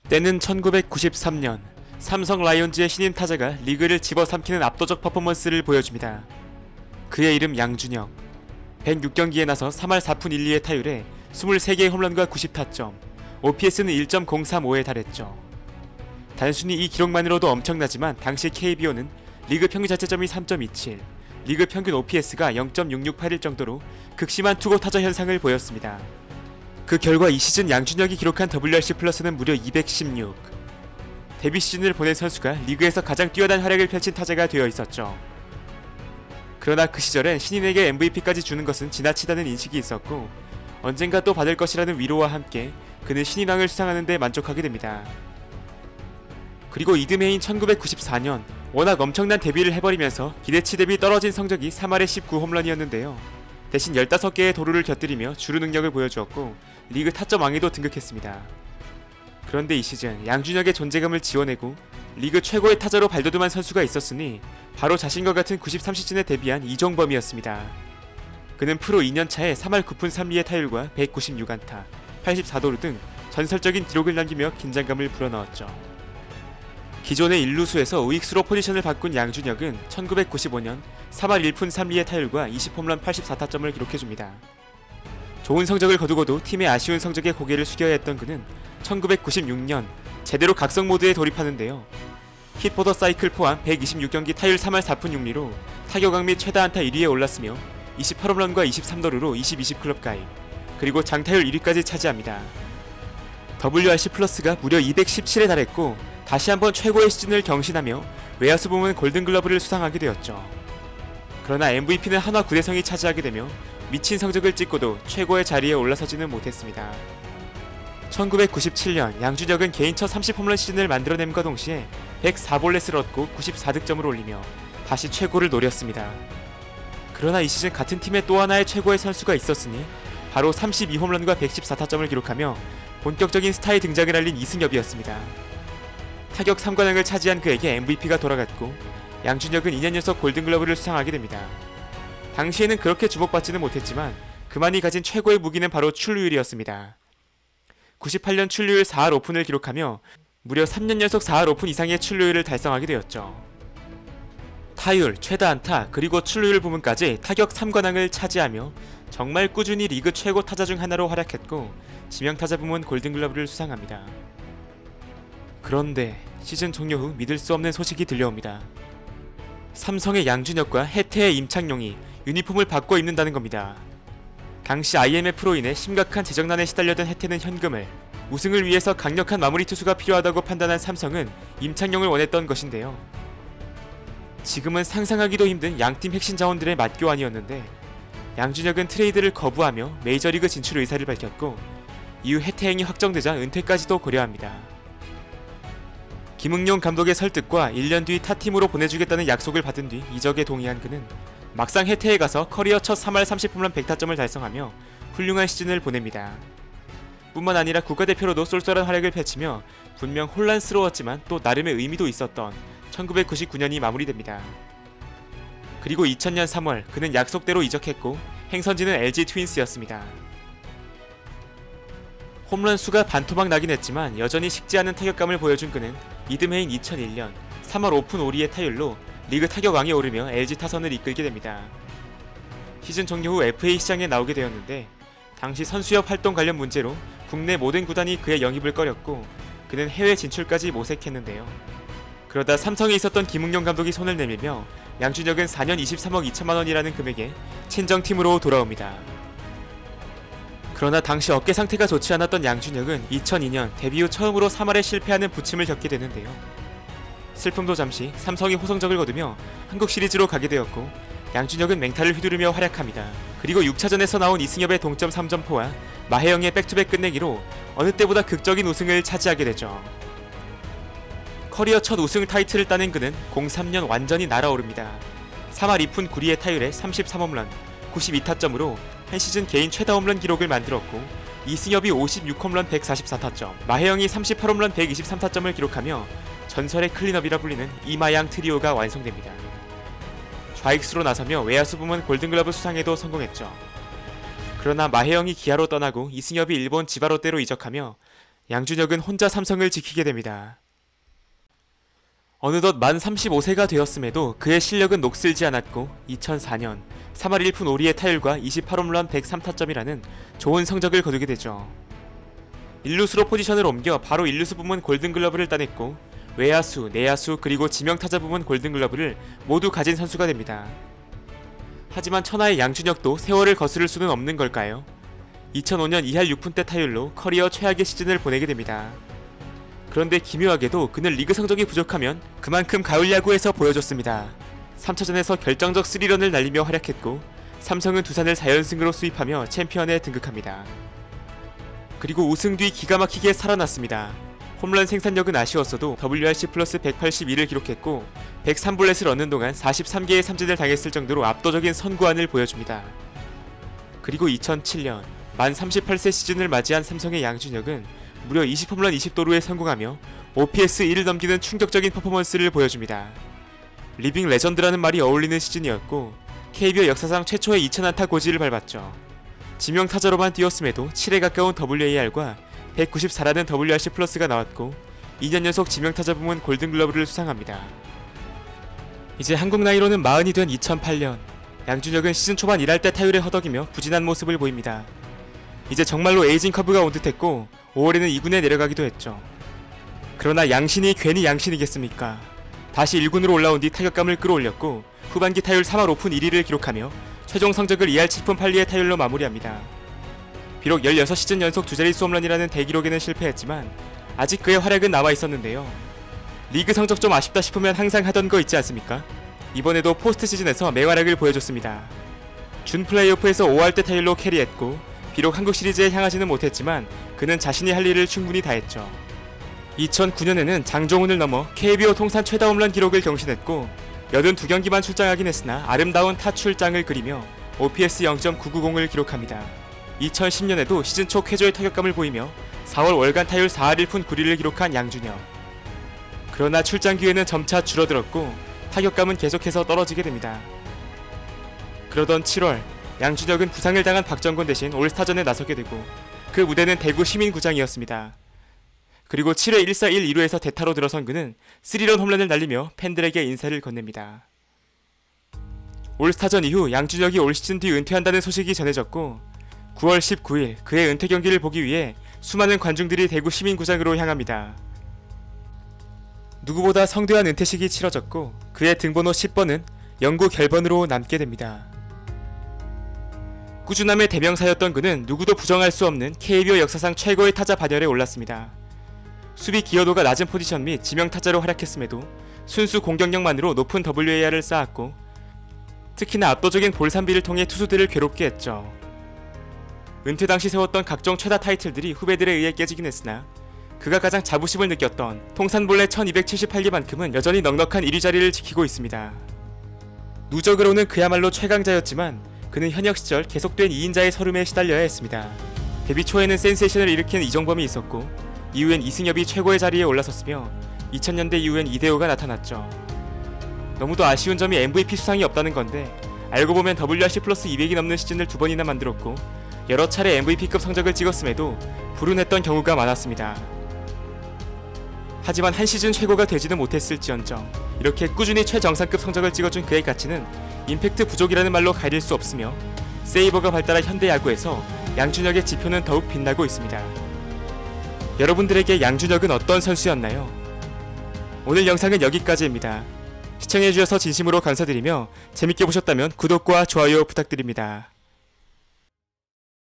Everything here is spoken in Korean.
때는 1993년 삼성 라이온즈의 신인 타자가 리그를 집어삼키는 압도적 퍼포먼스를 보여줍니다. 그의 이름 양준혁. 106경기에 나서 3할 4푼 1리의 타율에 23개의 홈런과 90타점, OPS는 1.035에 달했죠. 단순히 이 기록만으로도 엄청나지만 당시 KBO는 리그 평균 자체점이 3.27, 리그 평균 OPS가 0.6681 정도로 극심한 투고 타자 현상을 보였습니다. 그 결과 이 시즌 양준혁이 기록한 WRC 플러스는 무려 216. 데뷔 시즌을 보낸 선수가 리그에서 가장 뛰어난 활약을 펼친 타자가 되어 있었죠. 그러나 그 시절엔 신인에게 MVP까지 주는 것은 지나치다는 인식이 있었고 언젠가 또 받을 것이라는 위로와 함께 그는 신인왕을 수상하는 데 만족하게 됩니다. 그리고 이듬해인 1994년 워낙 엄청난 데뷔를 해버리면서 기대치 대비 떨어진 성적이 3할에 19홈런이었는데요. 대신 15개의 도루를 곁들이며 주루 능력을 보여주었고 리그 타점왕에도 등극했습니다. 그런데 이 시즌 양준혁의 존재감을 지워내고 리그 최고의 타자로 발돋움한 선수가 있었으니 바로 자신과 같은 93시즌에 데뷔한 이종범이었습니다. 그는 프로 2년차에 3할 9푼 3리의 타율과 196안타, 84도루 등 전설적인 기록을 남기며 긴장감을 불어넣었죠. 기존의 일루수에서 우익수로 포지션을 바꾼 양준혁은 1995년 3할 1푼 3리의 타율과 20홈런 84타점을 기록해줍니다. 좋은 성적을 거두고도 팀의 아쉬운 성적에 고개를 숙여야 했던 그는 1996년 제대로 각성 모드에 돌입하는데요. 힛보더 사이클 포함 126경기 타율 3할 4푼 6리로 타격왕 및 최다 안타 1위에 올랐으며 28홈런과 23도루로 22시 클럽 가입, 그리고 장타율 1위까지 차지합니다. WRC 플러스가 무려 217에 달했고 다시 한번 최고의 시즌을 경신하며 외야수 부문 골든글러브를 수상하게 되었죠. 그러나 MVP는 한화 구대성이 차지하게 되며 미친 성적을 찍고도 최고의 자리에 올라서지는 못했습니다. 1997년 양준혁은 개인 첫 30홈런 시즌을 만들어냄과 동시에 104볼넷을 얻고 94득점을 올리며 다시 최고를 노렸습니다. 그러나 이 시즌 같은 팀에 또 하나의 최고의 선수가 있었으니 바로 32홈런과 114타점을 기록하며 본격적인 스타의 등장을 알린 이승엽이었습니다. 타격 3관왕을 차지한 그에게 MVP가 돌아갔고 양준혁은 2년 연속 골든글러브를 수상하게 됩니다. 당시에는 그렇게 주목받지는 못했지만 그만이 가진 최고의 무기는 바로 출루율이었습니다. 98년 출루율 4할 오픈을 기록하며 무려 3년 연속 4할 오픈 이상의 출루율을 달성하게 되었죠. 타율, 최다 안타, 그리고 출루율 부문까지 타격 3관왕을 차지하며 정말 꾸준히 리그 최고 타자 중 하나로 활약했고 지명타자 부문 골든글러브를 수상합니다. 그런데 시즌 종료 후 믿을 수 없는 소식이 들려옵니다. 삼성의 양준혁과 해태의 임창용이 유니폼을 바꿔 입는다는 겁니다. 당시 IMF로 인해 심각한 재정난에 시달려던 해태는 현금을, 우승을 위해서 강력한 마무리 투수가 필요하다고 판단한 삼성은 임창용을 원했던 것인데요. 지금은 상상하기도 힘든 양팀 핵심 자원들의 맞교환이었는데 양준혁은 트레이드를 거부하며 메이저리그 진출 의사를 밝혔고 이후 해태행이 확정되자 은퇴까지도 고려합니다. 김응용 감독의 설득과 1년 뒤 타팀으로 보내주겠다는 약속을 받은 뒤 이적에 동의한 그는 막상 해태에 가서 커리어 첫 3할 30홈런 100타점을 달성하며 훌륭한 시즌을 보냅니다. 뿐만 아니라 국가대표로도 쏠쏠한 활약을 펼치며 분명 혼란스러웠지만 또 나름의 의미도 있었던 1999년이 마무리됩니다. 그리고 2000년 3월 그는 약속대로 이적했고 행선지는 LG 트윈스였습니다. 홈런 수가 반토막 나긴 했지만 여전히 식지 않은 타격감을 보여준 그는 이듬해인 2001년 3할 오픈 5리의 타율로 리그 타격왕에 오르며 LG 타선을 이끌게 됩니다. 시즌 종료 후 FA 시장에 나오게 되었는데 당시 선수협 활동 관련 문제로 국내 모든 구단이 그의 영입을 꺼렸고 그는 해외 진출까지 모색했는데요. 그러다 삼성에 있었던 김응용 감독이 손을 내밀며 양준혁은 4년 23억 2천만원이라는 금액에 친정팀으로 돌아옵니다. 그러나 당시 어깨 상태가 좋지 않았던 양준혁은 2002년 데뷔 후 처음으로 3할에 실패하는 부침을 겪게 되는데요. 슬픔도 잠시 삼성이 호성적을 거두며 한국 시리즈로 가게 되었고 양준혁은 맹타를 휘두르며 활약합니다. 그리고 6차전에서 나온 이승엽의 동점 3점포와 마혜영의 백투백 끝내기로 어느 때보다 극적인 우승을 차지하게 되죠. 커리어 첫 우승 타이틀을 따낸 그는 03년 완전히 날아오릅니다. 3할 2푼 9리의 타율에 33홈런, 92타점으로 한 시즌 개인 최다 홈런 기록을 만들었고 이승엽이 56홈런 144타점, 마혜영이 38홈런 123타점을 기록하며 전설의 클린업이라 불리는 이마양 트리오가 완성됩니다. 좌익수로 나서며 외야수 부문 골든글러브 수상에도 성공했죠. 그러나 마혜영이 기아로 떠나고 이승엽이 일본 지바롯데로 이적하며 양준혁은 혼자 삼성을 지키게 됩니다. 어느덧 만 35세가 되었음에도 그의 실력은 녹슬지 않았고 2004년 3할 1푼 5리의 타율과 28홈런 103타점이라는 좋은 성적을 거두게 되죠. 1루수로 포지션을 옮겨 바로 1루수 부문 골든글러브를 따냈고 외야수, 내야수 그리고 지명타자 부문 골든글러브를 모두 가진 선수가 됩니다. 하지만 천하의 양준혁도 세월을 거스를 수는 없는 걸까요? 2005년 2할 6푼대 타율로 커리어 최악의 시즌을 보내게 됩니다. 그런데 기묘하게도 그는 리그 성적이 부족하면 그만큼 가을 야구에서 보여줬습니다. 3차전에서 결정적 3런을 날리며 활약했고 삼성은 두산을 4연승으로 수입하며 챔피언에 등극합니다. 그리고 우승 뒤 기가 막히게 살아났습니다. 홈런 생산력은 아쉬웠어도 WRC 플러스 182를 기록했고 103볼넷을 얻는 동안 43개의 삼진을 당했을 정도로 압도적인 선구안을 보여줍니다. 그리고 2007년 만 38세 시즌을 맞이한 삼성의 양준혁은 무려 20홈런 20도루에 성공하며 OPS 1을 넘기는 충격적인 퍼포먼스를 보여줍니다. 리빙 레전드라는 말이 어울리는 시즌이었고 KBO 역사상 최초의 2000안타 고지를 밟았죠. 지명타자로만 뛰었음에도 7에 가까운 WAR과 194라는 WRC 플러스가 나왔고 2년 연속 지명타자 부문 골든글러브를 수상합니다. 이제 한국 나이로는 40이 된 2008년 양준혁은 시즌 초반 1할 때 타율에 허덕이며 부진한 모습을 보입니다. 이제 정말로 에이징 커브가 온 듯했고 5월에는 2군에 내려가기도 했죠. 그러나 양신이 괜히 양신이겠습니까? 다시 1군으로 올라온 뒤 타격감을 끌어올렸고 후반기 타율 3할 5푼 1리를 기록하며 최종 성적을 2할 7푼 8리의 타율로 마무리합니다. 비록 16시즌 연속 두자릿수 홈런이라는 대기록에는 실패했지만 아직 그의 활약은 남아있었는데요. 리그 성적 좀 아쉽다 싶으면 항상 하던 거 있지 않습니까? 이번에도 포스트 시즌에서 맹활약을 보여줬습니다. 준 플레이오프에서 5할 때 타율로 캐리했고 비록 한국 시리즈에 향하지는 못했지만 그는 자신이 할 일을 충분히 다했죠. 2009년에는 장종훈을 넘어 KBO 통산 최다 홈런 기록을 경신했고 82경기만 출장하긴 했으나 아름다운 타출장을 그리며 OPS 0.990을 기록합니다. 2010년에도 시즌 초 쾌조의 타격감을 보이며 4월 월간 타율 4할 1푼 9리를 기록한 양준혁. 그러나 출장 기회는 점차 줄어들었고 타격감은 계속해서 떨어지게 됩니다. 그러던 7월 양준혁은 부상을 당한 박정권 대신 올스타전에 나서게 되고 그 무대는 대구 시민구장이었습니다. 그리고 7회 1사 1, 2루에서 대타로 들어선 그는 3런 홈런을 날리며 팬들에게 인사를 건넵니다. 올스타전 이후 양준혁이 올 시즌 뒤 은퇴한다는 소식이 전해졌고 9월 19일 그의 은퇴 경기를 보기 위해 수많은 관중들이 대구 시민구장으로 향합니다. 누구보다 성대한 은퇴식이 치러졌고 그의 등번호 10번은 영구 결번으로 남게 됩니다. 꾸준함의 대명사였던 그는 누구도 부정할 수 없는 KBO 역사상 최고의 타자 반열에 올랐습니다. 수비 기여도가 낮은 포지션 및 지명타자로 활약했음에도 순수 공격력만으로 높은 WAR을 쌓았고 특히나 압도적인 볼산비를 통해 투수들을 괴롭게 했죠. 은퇴 당시 세웠던 각종 최다 타이틀들이 후배들에 의해 깨지긴 했으나 그가 가장 자부심을 느꼈던 통산볼넷 1278개만큼은 여전히 넉넉한 1위 자리를 지키고 있습니다. 누적으로는 그야말로 최강자였지만 그는 현역 시절 계속된 2인자의 서름에 시달려야 했습니다. 데뷔 초에는 센세이션을 일으킨 이정범이 있었고 이후엔 이승엽이 최고의 자리에 올라섰으며 2000년대 이후엔 이대호가 나타났죠. 너무도 아쉬운 점이 MVP 수상이 없다는 건데 알고 보면 WRC 플러스 200이 넘는 시즌을 2번이나 만들었고 여러 차례 MVP급 성적을 찍었음에도 불운했던 경우가 많았습니다. 하지만 한 시즌 최고가 되지는 못했을지언정 이렇게 꾸준히 최정상급 성적을 찍어준 그의 가치는 임팩트 부족이라는 말로 가릴 수 없으며 세이버가 발달한 현대 야구에서 양준혁의 지표는 더욱 빛나고 있습니다. 여러분들에게 양준혁은 어떤 선수였나요? 오늘 영상은 여기까지입니다. 시청해주셔서 진심으로 감사드리며 재밌게 보셨다면 구독과 좋아요 부탁드립니다.